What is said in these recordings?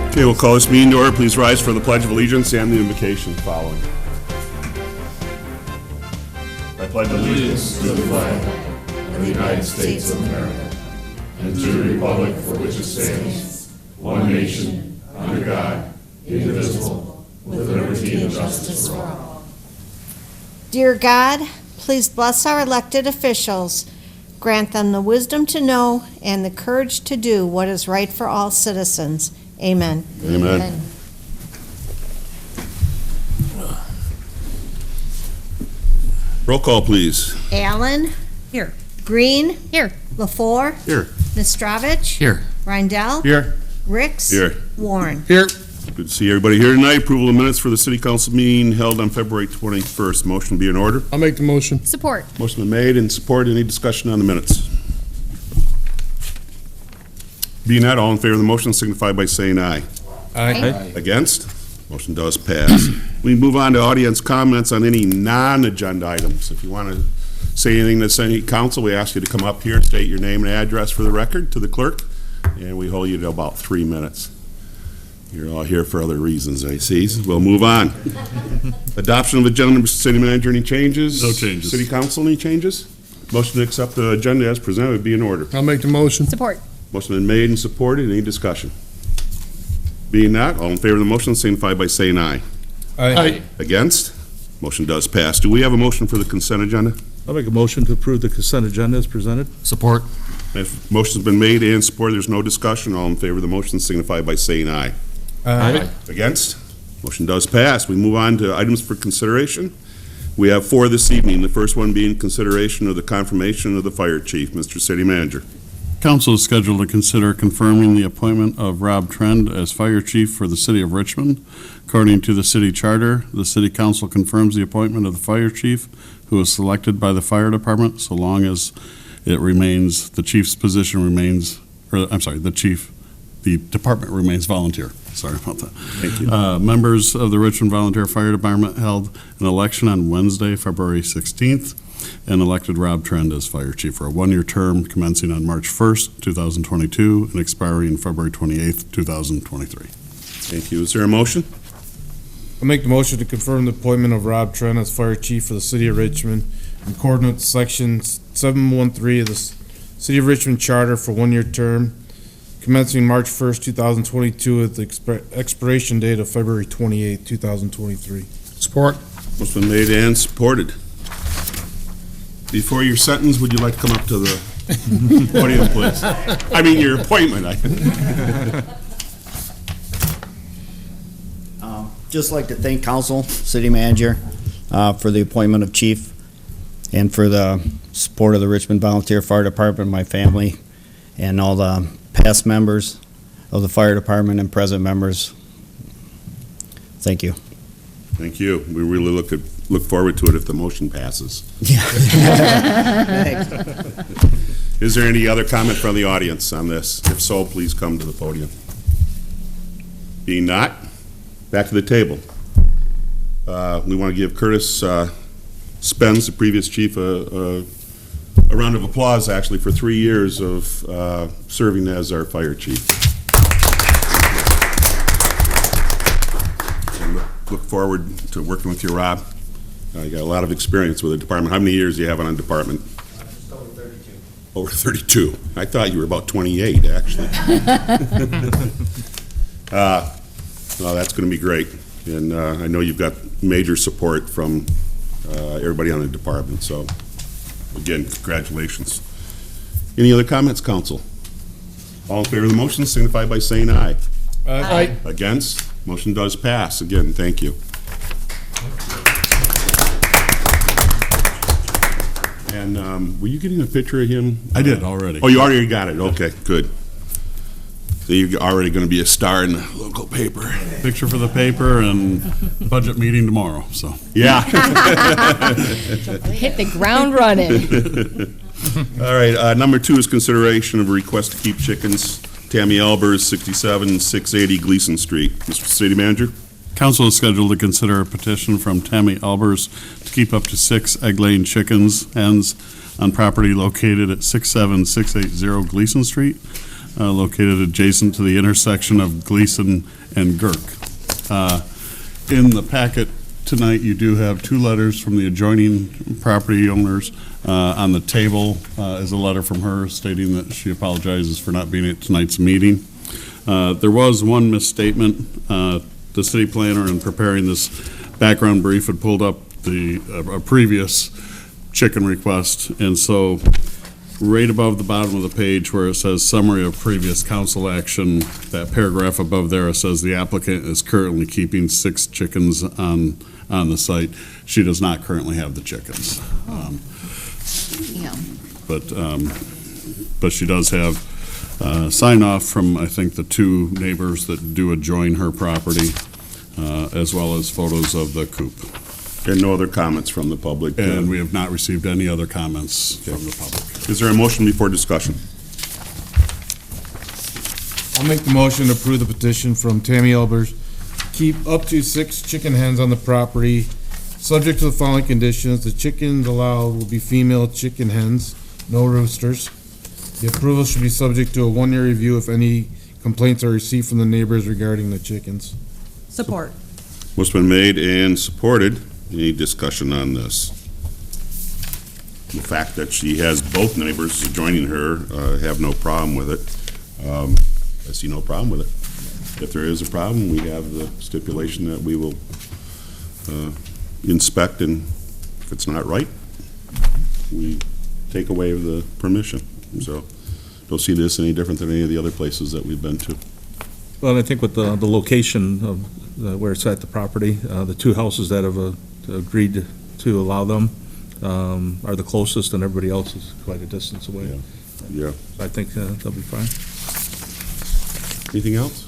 Okay, we'll call this meeting to order. Please rise for the Pledge of Allegiance and the invocation following. I pledge allegiance to the flag of the United States of America and to the republic for which it stands, one nation, under God, indivisible, with liberty and justice for all. Dear God, please bless our elected officials. Grant them the wisdom to know and the courage to do what is right for all citizens. Amen. Amen. Roll call, please. Allen. Here. Green. Here. LaFour. Here. Mistrovich. Here. Reindell. Here. Ricks. Here. Warren. Here. Good to see everybody here tonight. Approval of minutes for the city council meeting held on February 21st. Motion be in order. I'll make the motion. Support. Motion been made and supported. Any discussion on the minutes? Being not all in favor of the motion, signify by saying aye. Aye. Against? Motion does pass. We move on to audience comments on any non-agenda items. If you want to say anything to city council, we ask you to come up here, state your name and address for the record to the clerk, and we hold you to about 3 minutes. You're all here for other reasons, I see. We'll move on. Adoption of agenda, Mr. City Manager, any changes? No changes. City Council, any changes? Motion to accept the agenda as presented would be in order. I'll make the motion. Support. Motion been made and supported. Any discussion? Being not, all in favor of the motion, signify by saying aye. Aye. Against? Motion does pass. Do we have a motion for the consent agenda? I'll make a motion to approve the consent agenda as presented. Support. If motion's been made and supported, there's no discussion. All in favor of the motion, signify by saying aye. Aye. Against? Motion does pass. We move on to items for consideration. We have 4 this evening. The first one being consideration of the confirmation of the fire chief. Mr. City Manager. Council is scheduled to consider confirming the appointment of Rob Trend as fire chief for the city of Richmond. According to the city charter, the city council confirms the appointment of the fire chief, who is selected by the fire department, so long as it remains, the chief's position remains, the department remains volunteer. Sorry about that. Thank you. Members of the Richmond Volunteer Fire Department held an election on Wednesday, February 16th, and elected Rob Trend as fire chief for a 1-year term commencing on March 1st, 2022, and expiring February 28th, 2023. Thank you. Is there a motion? I'll make the motion to confirm the appointment of Rob Trent as fire chief for the city of Richmond in accordance with section 713 of the city of Richmond charter for 1-year term commencing March 1st, 2022 at the expiration date of February 28th, 2023. Support. Motion been made and supported. Before your sentence, would you like to come up to the podium, please? I mean, your appointment. Just like to thank council, city manager, for the appointment of chief and for the support of the Richmond Volunteer Fire Department, my family, and all the past members of the fire department and present members. Thank you. Thank you. We really look forward to it if the motion passes. Yeah. Is there any other comment from the audience on this? If so, please come to the podium. Being not, back to the table. We want to give Curtis Spence, the previous chief, a round of applause, actually, for 3 years of serving as our fire chief. And look forward to working with you, Rob. You got a lot of experience with the department. How many years do you have on a department? Just over 32. Over 32. I thought you were about 28, actually. Well, that's going to be great. And I know you've got major support from everybody on the department. So, again, congratulations. Any other comments, council? All in favor of the motion, signify by saying aye. Aye. Against? Motion does pass. Again, thank you. And were you getting a picture of him? I did already. Oh, you already got it. Okay, good. So you're already going to be a star in the local paper. Picture for the paper and budget meeting tomorrow, so. Yeah. Hit the ground running. All right, number 2 is consideration of a request to keep chickens. Tammy Albers, 680 Gleason Street. Mr. City Manager? Council is scheduled to consider a petition from Tammy Albers to keep up to 6 egg-laying chickens, hens, on property located at 67680 Gleason Street. located adjacent to the intersection of Gleason and Girk. In the packet tonight, you do have 2 letters from the adjoining property owners. On the table is a letter from her stating that she apologizes for not being at tonight's meeting. There was one misstatement. The city planner, in preparing this background brief, had pulled up a previous chicken request, and so right above the bottom of the page where it says summary of previous council action, that paragraph above there, it says the applicant is currently keeping 6 chickens on the site. She does not currently have the chickens. Yeah. But she does have sign off from, I think, the 2 neighbors that do adjoin her property, as well as photos of the coop. And no other comments from the public? And we have not received any other comments from the public. Is there a motion before discussion? I'll make the motion to approve the petition from Tammy Elbers. Keep up to 6 chicken hens on the property, subject to the following conditions. The chickens allowed will be female chicken hens, no roosters. The approval should be subject to a 1-year review if any complaints are received from the neighbors regarding the chickens. Support. What's been made and supported? Any discussion on this? The fact that she has both neighbors joining her, have no problem with it. I see no problem with it. If there is a problem, we have the stipulation that we will inspect, and if it's not right, we take away the permission. So don't see this any different than any of the other places that we've been to. Well, I think with the location of where it's at the property, the 2 houses that have agreed to allow them are the closest, and everybody else is quite a distance away. Yeah. I think they'll be fine. Anything else?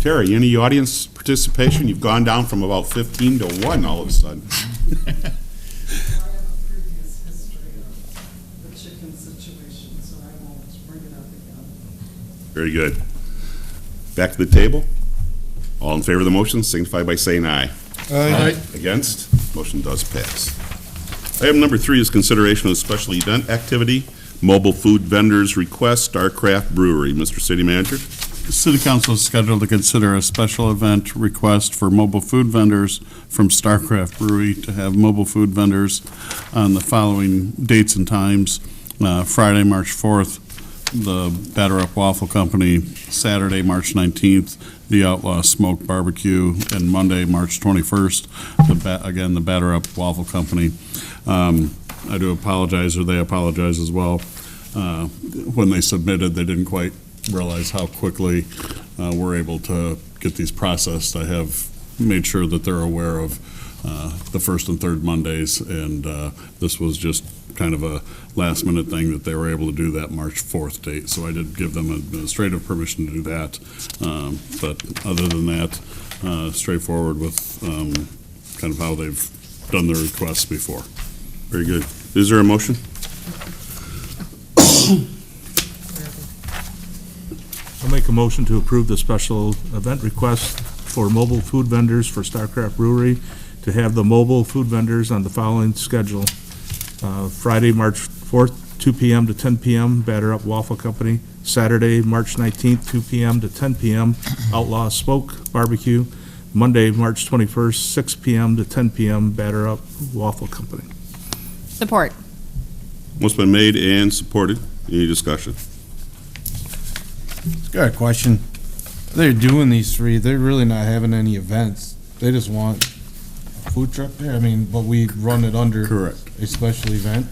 Terry, any audience participation? You've gone down from about 15 to 1 all of a sudden. I have a previous history of the chicken situation, so I won't bring it up again. Very good. Back to the table. All in favor of the motion, signify by saying aye. Aye. Against? Motion does pass. Item number 3 is consideration of special event activity, mobile food vendors request, Starcraft Brewery. Mr. City Manager? The City Council is scheduled to consider a special event request for mobile food vendors from Starcraft Brewery to have mobile food vendors on the following dates and times. Friday, March 4th, the Batter Up Waffle Company. Saturday, March 19th, the Outlaw Smoke Barbecue. And Monday, March 21st, again, the Batter Up Waffle Company. I do apologize, or they apologize as well. When they submitted, they didn't quite realize how quickly we're able to get these processed. I have made sure that they're aware of the first and third Mondays, and this was just kind of a last-minute thing that they were able to do that March 4th date. So I did give them administrative permission to do that. But other than that, straightforward with kind of how they've done their requests before. Very good. Is there a motion? I'll make a motion to approve the special event request for mobile food vendors for Starcraft Brewery to have the mobile food vendors on the following schedule. Friday, March 4th, 2 p.m. to 10 p.m., Batter Up Waffle Company. Saturday, March 19th, 2 p.m. to 10 p.m., Outlaw Smoke Barbecue. Monday, March 21st, 6 p.m. to 10 p.m., Batter Up Waffle Company. Support. What's been made and supported? Any discussion? Got a question. They're doing these 3, they're really not having any events. They just want a food truck there. I mean, but we run it under Correct. a special event.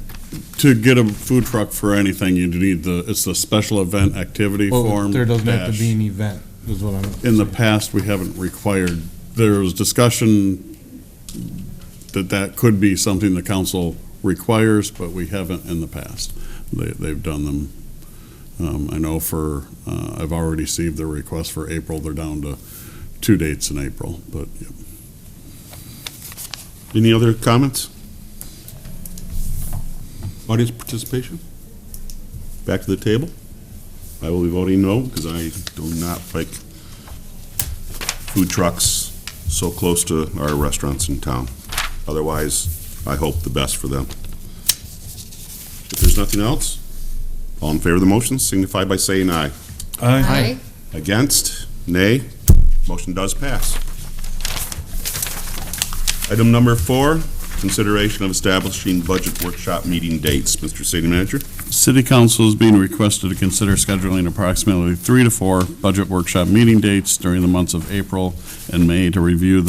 To get a food truck for anything, you need it's the special event activity Well, form. there doesn't have to dash. be an event, is what I'm. In the past, we haven't required, there was discussion that could be something the council requires, but we haven't in the past. They've done them. I know I've already received their request for April. They're down to 2 dates in April, but yeah. Any other comments? Audience participation? Back to the table. I will be voting no, because I do not like food trucks so close to our restaurants in town. Otherwise, I hope the best for them. If there's nothing else, All in favor of the motion signify by saying aye. Aye. Against? Nay? Motion does pass. Item number 4, consideration of establishing budget workshop meeting dates. Mr. City Manager? City Council is being requested to consider scheduling approximately 3 to 4 budget workshop meeting dates during the months of April and May to review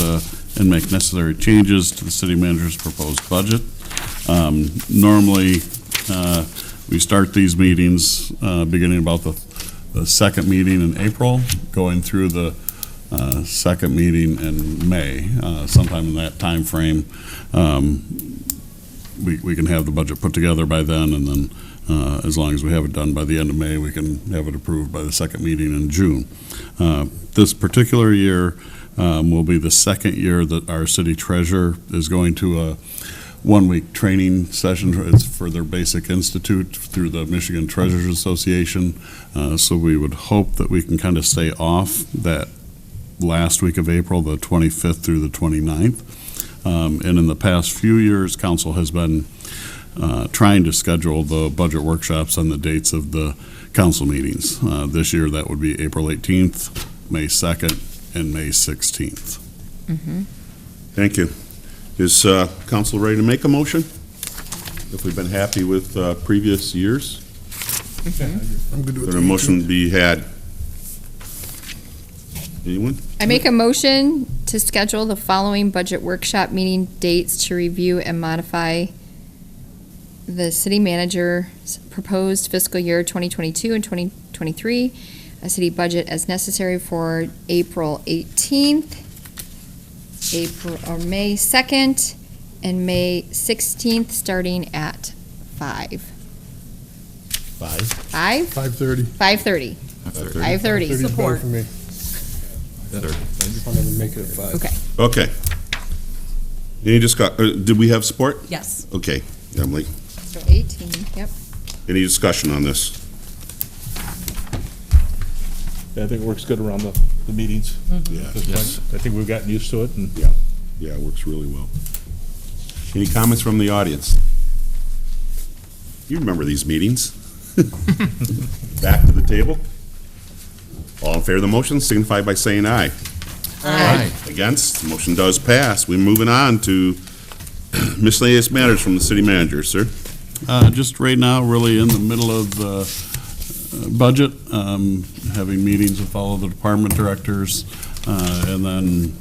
and make necessary changes to the city manager's proposed budget. Normally, we start these meetings beginning about the second meeting in April, going through the second meeting in May. Sometime in that time frame, we can have the budget put together by then, and then as long as we have it done by the end of May, we can have it approved by the second meeting in June. This particular year will be the second year that our city treasurer is going to a one-week training session. It's for their basic institute through the Michigan Treasurers Association. So we would hope that we can kind of stay off that last week of April, the 25th through the 29th. And in the past few years, council has been trying to schedule the budget workshops on the dates of the council meetings. This year, that would be April 18th, May 2nd, and May 16th. Thank you. Is council ready to make a motion? If we've been happy with previous years? I'm good with Is there a motion to be had? Anyone? I make a motion to schedule the following budget workshop meeting dates to review and modify the city manager's proposed fiscal year 2022 and 2023, a city budget as necessary for April 18th, May 2nd, and May 16th, starting at 5. 5? 5:30. 5:30. 5:30. Support. For me. I just wanted to make it at 5. Okay. Okay. Any did we have support? Yes. Okay, Emily. So 18, yep. Any discussion on this? Yeah, I think it works good around the meetings. Yeah. At this point. I think we've gotten used to it, and Yeah, it works really well. Any comments from the audience? You remember these meetings? Back to the table. All in favor of the motion signify by saying aye. Aye. Against? Motion does pass. We're moving on to miscellaneous matters from the city manager, sir. Just right now, really in the middle of the budget, having meetings with all of the department directors, and then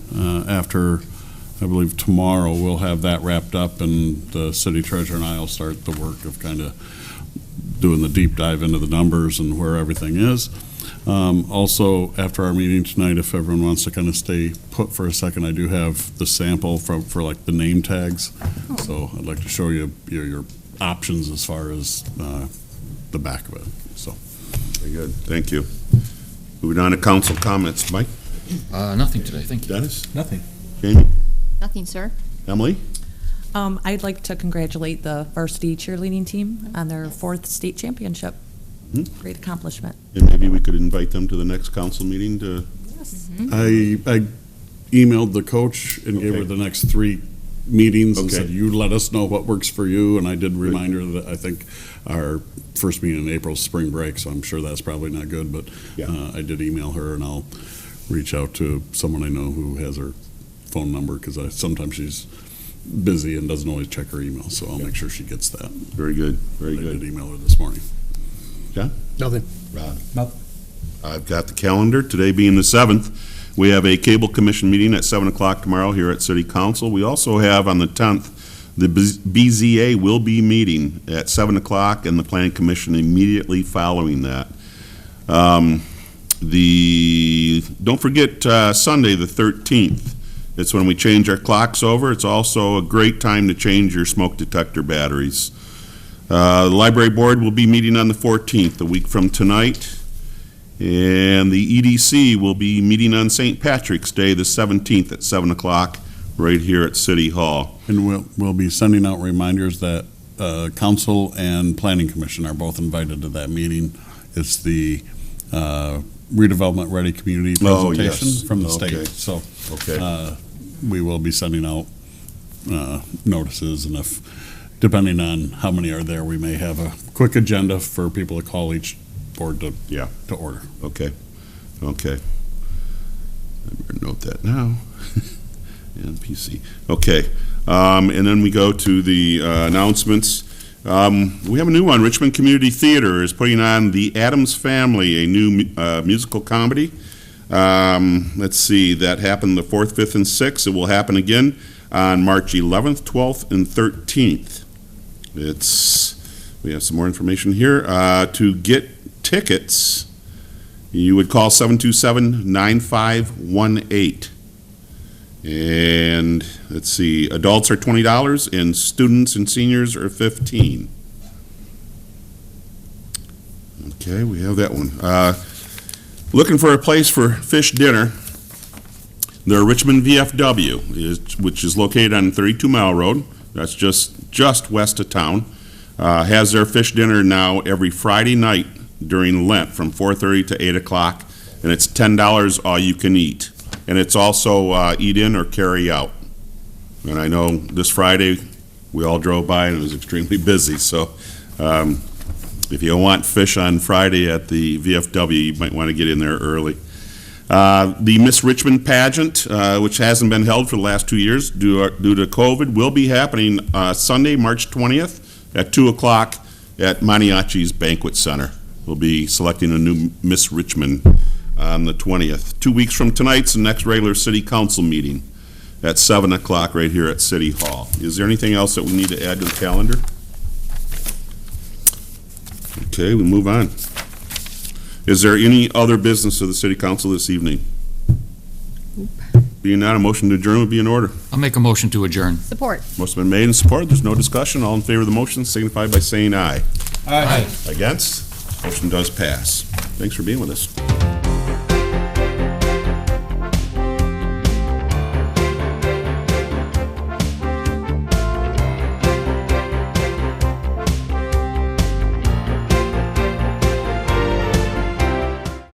after, I believe tomorrow, we'll have that wrapped up, and the city treasurer and I will start the work of kind of doing the deep dive into the numbers and where everything is. Also, after our meeting tonight, if everyone wants to kind of stay put for a second, I do have the sample for like the name tags. So I'd like to show you your options as far as the back of it, so. Very good, thank you. Moving on to council comments. Mike? Nothing today, thank you. Dennis? nothing. Jamie? Nothing, sir. Emily? I'd like to congratulate the varsity cheerleading team on their 4th state championship. Great accomplishment. And maybe we could invite them to the next council meeting to, I emailed the coach and gave her Okay. the next 3 meetings and Okay. said, you let us know what works for you, and I did remind her that I think our first meeting in April is spring break, so I'm sure that's probably not good, but Yeah. I did email her, and I'll reach out to someone I know who has her phone number, because sometimes she's busy and doesn't always check her email, so I'll make sure she gets that. very good, very I good. did email her this morning. Nothing. Rob? Nothing. I've got the calendar, today being the 7th. We have a cable commission meeting at 7 o'clock tomorrow here at City Council. We also have on the 10th, the BZA will be meeting at 7 o'clock, and the planning commission immediately following that. Don't forget Sunday, the 13th. It's when we change our clocks over. It's also a great time to change your smoke detector batteries. The library board will be meeting on the 14th, a week from tonight. And the EDC will be meeting on St. Patrick's Day, the 17th at 7 o'clock, right here at City Hall. And we'll be sending out reminders that council and planning commission are both invited to that meeting. It's the redevelopment ready community Oh, presentation yes. from the Okay. state. So Okay. we will be sending out notices, and if depending on how many are there, we may have a quick agenda for people to call each board to order. Okay, okay. I better note that now. And PC. Okay, and then we go to the announcements. We have a new one. Richmond Community Theater is putting on The Addams Family, a new musical comedy. Let's see, that happened the 4th, 5th, and 6th. It will happen again on March 11th, 12th, and 13th. We have some more information here. To get tickets, you would call 727-9518. And let's see, adults are $20 and students and seniors are $15. Okay, we have that one. Looking for a place for fish dinner. The Richmond VFW, which is located on 32 Mile Road, that's just west of town, has their fish dinner now every Friday night during Lent from 4:30 to 8 o'clock, and it's $10 all you can eat. And it's also eat in or carry out. And I know this Friday, we all drove by and it was extremely busy, so if you want fish on Friday at the VFW, you might want to get in there early. The Miss Richmond pageant, which hasn't been held for the last 2 years due to COVID, will be happening Sunday, March 20th at 2 o'clock at Maniaci's Banquet Center. We'll be selecting a new Miss Richmond on the 20th. 2 weeks from tonight's the next regular city council meeting at 7 o'clock right here at City Hall. Is there anything else that we need to add to the calendar? Okay, we move on. Is there any other business of the city council this evening? Being not, a motion to adjourn would be in order. I'll make a motion to adjourn. Support. Motion been made and supported. There's no discussion. All in favor of the motion signify by saying aye. Aye. Against? Motion does pass. Thanks for being with us.